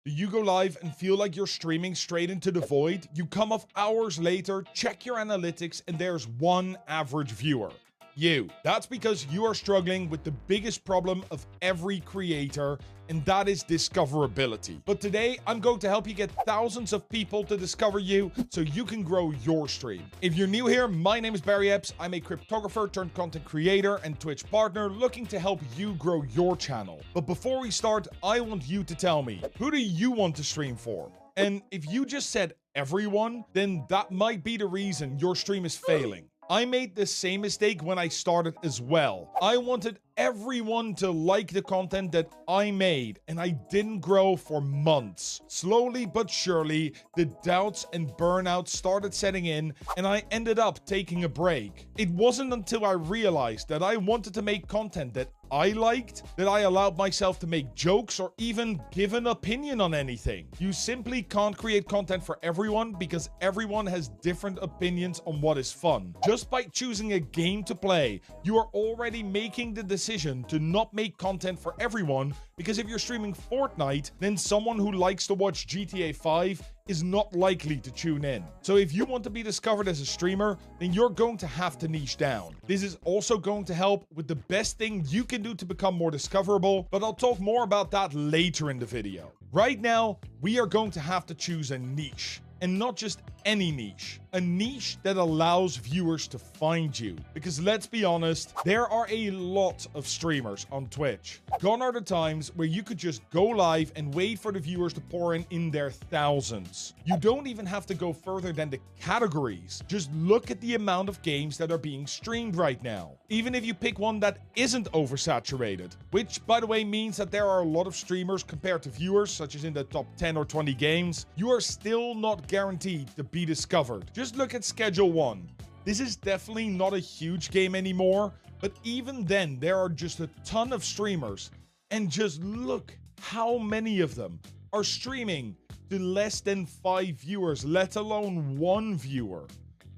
Do you go live and feel like you're streaming straight into the void? You come off hours later, check your analytics, and there's one average viewer. You. That's because you are struggling with the biggest problem of every creator, and that is discoverability. But today, I'm going to help you get thousands of people to discover you so you can grow your stream. If you're new here, my name is Barry Epps. I'm a cryptographer turned content creator and Twitch partner looking to help you grow your channel. But before we start, I want you to tell me, who do you want to stream for? And if you just said everyone, then that might be the reason your stream is failing. I made the same mistake when I started as well. I wanted everyone to like the content that I made, and I didn't grow for months. Slowly but surely, the doubts and burnout started setting in, and I ended up taking a break. It wasn't until I realized that I wanted to make content that I liked that I allowed myself to make jokes or even give an opinion on anything. You simply can't create content for everyone because everyone has different opinions on what is fun. Just by choosing a game to play, you are already making the decision to not make content for everyone, because if you're streaming Fortnite, then someone who likes to watch GTA 5 is not likely to tune in. So if you want to be discovered as a streamer, then you're going to have to niche down. This is also going to help with the best thing you can do to become more discoverable, but I'll talk more about that later in the video. Right now, we are going to have to choose a niche. And not just any niche. A niche that allows viewers to find you. Because let's be honest, there are a lot of streamers on Twitch. Gone are the times where you could just go live and wait for the viewers to pour in their thousands. You don't even have to go further than the categories. Just look at the amount of games that are being streamed right now. Even if you pick one that isn't oversaturated. Which, by the way, means that there are a lot of streamers compared to viewers, such as in the top 10 or 20 games. You are still not guaranteed to be discovered. Just look at Schedule 1. This is definitely not a huge game anymore, but even then there are just a ton of streamers, and just look how many of them are streaming to less than 5 viewers, let alone 1 viewer.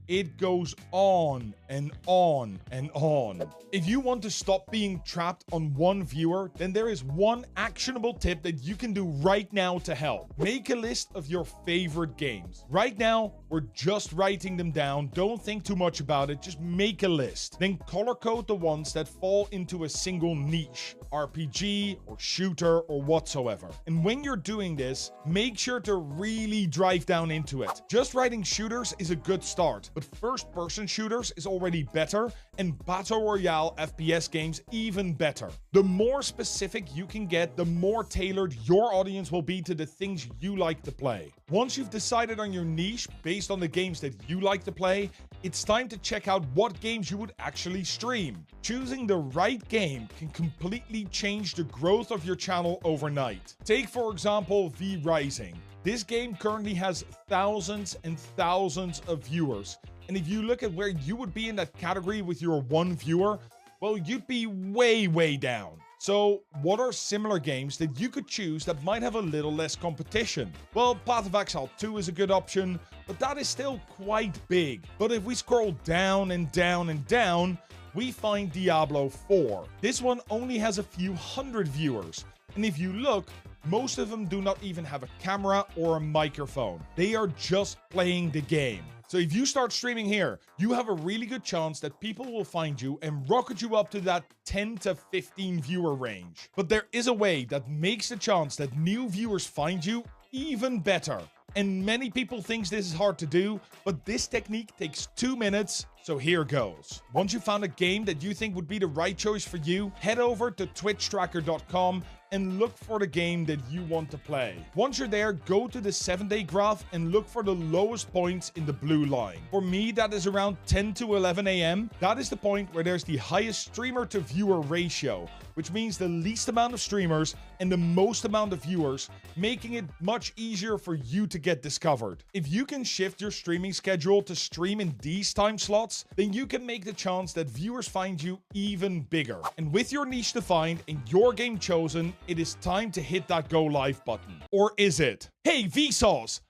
It goes on and on and on. If you want to stop being trapped on 1 viewer, then there is one actionable tip that you can do right now to help. Make a list of your favorite games. Right now, we're just writing them down. Don't think too much about it. Just make a list. Then color code the ones that fall into a single niche, RPG or shooter or whatsoever. And when you're doing this, make sure to really drive down into it. Just writing shooters is a good start, but first-person shooters is already better, and Battle Royale FPS games even better. The more specific you can get, the more tailored your audience will be to the things you like to play. Once you've decided on your niche based on the games that you like to play, it's time to check out what games you would actually stream. Choosing the right game can completely change the growth of your channel overnight. Take, for example, V Rising. This game currently has thousands and thousands of viewers. And if you look at where you would be in that category with your 1 viewer, well, you'd be way down. So, what are similar games that you could choose that might have a little less competition? Well, Path of Exile 2 is a good option, but that is still quite big. But if we scroll down and down and down, we find Diablo 4. This one only has a few hundred viewers. And if you look, most of them do not even have a camera or a microphone. They are just playing the game. So if you start streaming here, you have a really good chance that people will find you and rocket you up to that 10 to 15 viewer range. But there is a way that makes the chance that new viewers find you even better. And many people think this is hard to do, but this technique takes 2 minutes, so here goes. Once you found a game that you think would be the right choice for you, head over to twitchtracker.com and look for the game that you want to play. Once you're there, go to the 7-day graph and look for the lowest points in the blue line. For me, that is around 10 to 11 a.m. That is the point where there's the highest streamer to viewer ratio, which means the least amount of streamers and the most amount of viewers, making it much easier for you to get discovered. If you can shift your streaming schedule to stream in these time slots, then you can make the chance that viewers find you even bigger. And with your niche defined and your game chosen, it is time to hit that go live button. Or is it? Hey, Vsauce!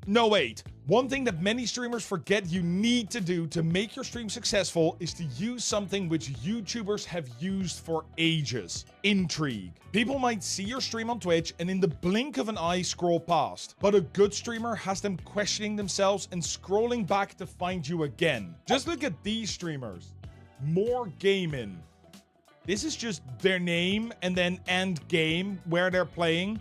No, wait. One thing that many streamers forget you need to do to make your stream successful is to use something which YouTubers have used for ages: intrigue. People might see your stream on Twitch and in the blink of an eye scroll past, but a good streamer has them questioning themselves and scrolling back to find you again. Just look at these streamers. More Gaming. This is just their name and then end game where they're playing.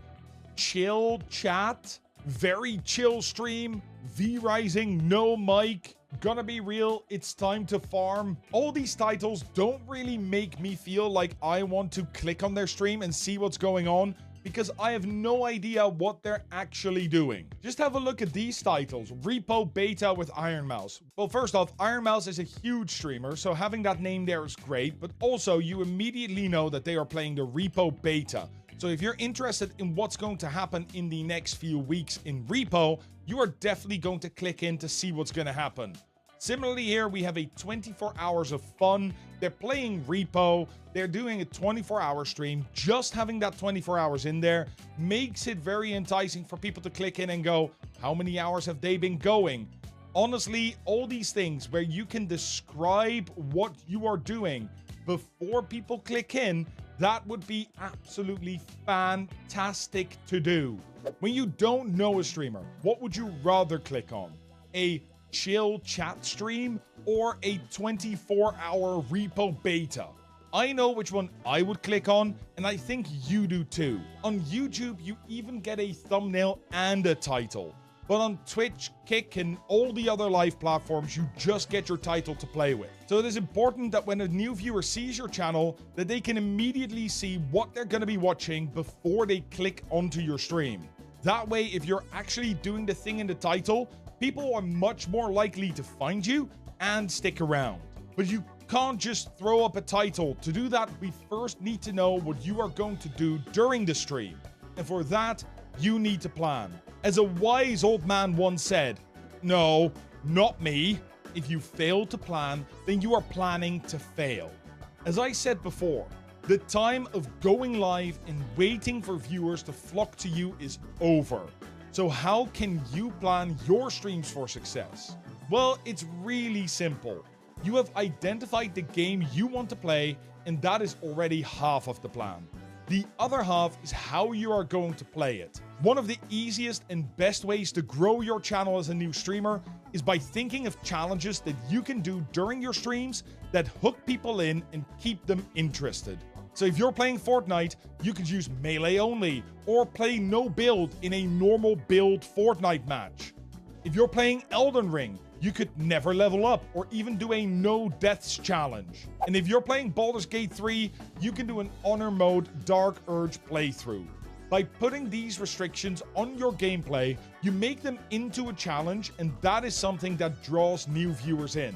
Chill chat. Very chill stream. V Rising, no mic. Gonna be real, it's time to farm. All these titles don't really make me feel like I want to click on their stream and see what's going on, because I have no idea what they're actually doing. Just have a look at these titles. Repo Beta with Ironmouse. Well, first off, Ironmouse is a huge streamer, so having that name there is great, but also you immediately know that they are playing the Repo Beta. So if you're interested in what's going to happen in the next few weeks in Repo, you are definitely going to click in to see what's going to happen. Similarly here, we have a 24 hours of fun. They're playing Repo. They're doing a 24-hour stream. Just having that 24 hours in there makes it very enticing for people to click in and go, how many hours have they been going? Honestly, all these things where you can describe what you are doing before people click in, that would be absolutely fantastic to do. When you don't know a streamer, what would you rather click on? A chill chat stream or a 24-hour Repo Beta? I know which one I would click on, and I think you do too. On YouTube, you even get a thumbnail and a title. But on Twitch, Kick, and all the other live platforms, you just get your title to play with. So it is important that when a new viewer sees your channel, that they can immediately see what they're going to be watching before they click onto your stream. That way, if you're actually doing the thing in the title, people are much more likely to find you and stick around. But you can't just throw up a title. To do that, we first need to know what you are going to do during the stream. And for that, you need to plan. As a wise old man once said, no, not me. If you fail to plan, then you are planning to fail. As I said before, the time of going live and waiting for viewers to flock to you is over. So how can you plan your streams for success? Well, it's really simple. You have identified the game you want to play, and that is already half of the plan. The other half is how you are going to play it. One of the easiest and best ways to grow your channel as a new streamer is by thinking of challenges that you can do during your streams that hook people in and keep them interested. So if you're playing Fortnite, you could use melee only, or play no build in a normal build Fortnite match. If you're playing Elden Ring, you could never level up, or even do a no deaths challenge. And if you're playing Baldur's Gate 3, you can do an honor mode Dark Urge playthrough. By putting these restrictions on your gameplay, you make them into a challenge, and that is something that draws new viewers in.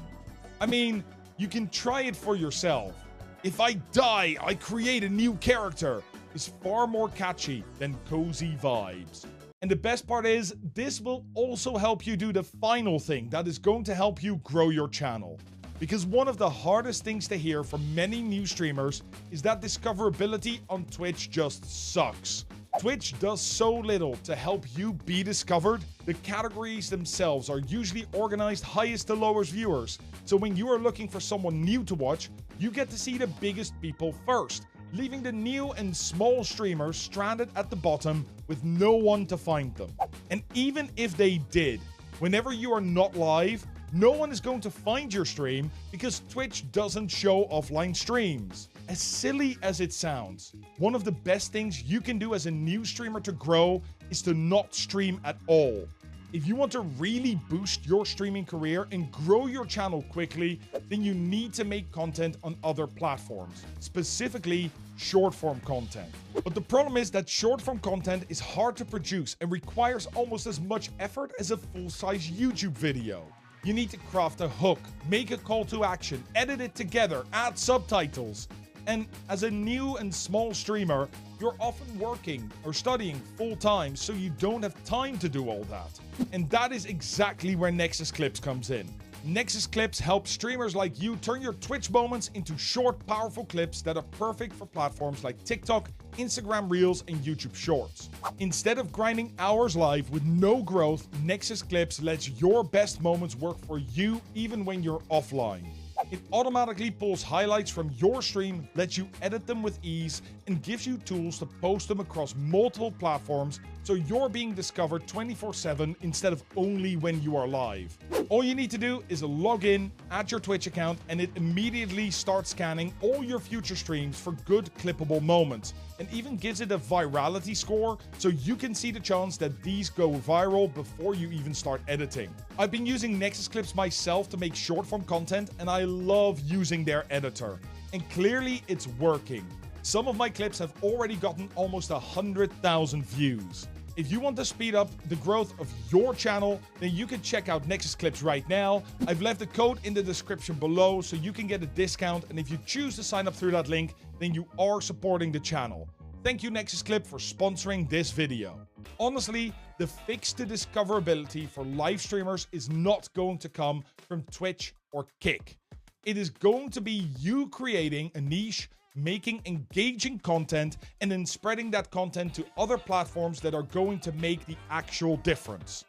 I mean, you can try it for yourself. If I die, I create a new character is far more catchy than cozy vibes. And the best part is, this will also help you do the final thing that is going to help you grow your channel. Because one of the hardest things to hear from many new streamers is that discoverability on Twitch just sucks. Twitch does so little to help you be discovered. The categories themselves are usually organized highest to lowest viewers. So when you are looking for someone new to watch, you get to see the biggest people first, leaving the new and small streamers stranded at the bottom with no one to find them. And even if they did, whenever you are not live, no one is going to find your stream because Twitch doesn't show offline streams. As silly as it sounds, one of the best things you can do as a new streamer to grow is to not stream at all. If you want to really boost your streaming career and grow your channel quickly, then you need to make content on other platforms, specifically short-form content. But the problem is that short-form content is hard to produce and requires almost as much effort as a full-size YouTube video. You need to craft a hook, make a call to action, edit it together, add subtitles. And as a new and small streamer, you're often working or studying full-time, so you don't have time to do all that. And that is exactly where Nexus Clips comes in. Nexus Clips help streamers like you turn your Twitch moments into short, powerful clips that are perfect for platforms like TikTok, Instagram Reels, and YouTube Shorts. Instead of grinding hours live with no growth, Nexus Clips lets your best moments work for you even when you're offline. It automatically pulls highlights from your stream, lets you edit them with ease, and gives you tools to post them across multiple platforms so you're being discovered 24/7 instead of only when you are live. All you need to do is log in, add your Twitch account, and it immediately starts scanning all your future streams for good clippable moments, and even gives it a virality score so you can see the chance that these go viral before you even start editing. I've been using Nexus Clips myself to make short form content, and I love using their editor. And clearly it's working. Some of my clips have already gotten almost 100,000 views. If you want to speed up the growth of your channel, then you can check out Nexus Clips right now. I've left the code in the description below so you can get a discount, and if you choose to sign up through that link, then you are supporting the channel. Thank you, Nexus Clip, for sponsoring this video. Honestly, the fix to discoverability for live streamers is not going to come from Twitch or Kick. It is going to be you creating a niche, making engaging content, and then spreading that content to other platforms that are going to make the actual difference.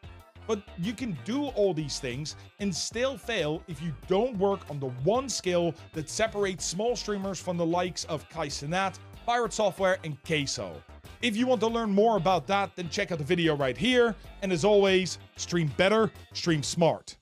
But you can do all these things and still fail if you don't work on the one skill that separates small streamers from the likes of Kai Cenat, Pirate Software, and Queso. If you want to learn more about that, then check out the video right here. And as always, stream better, stream smart.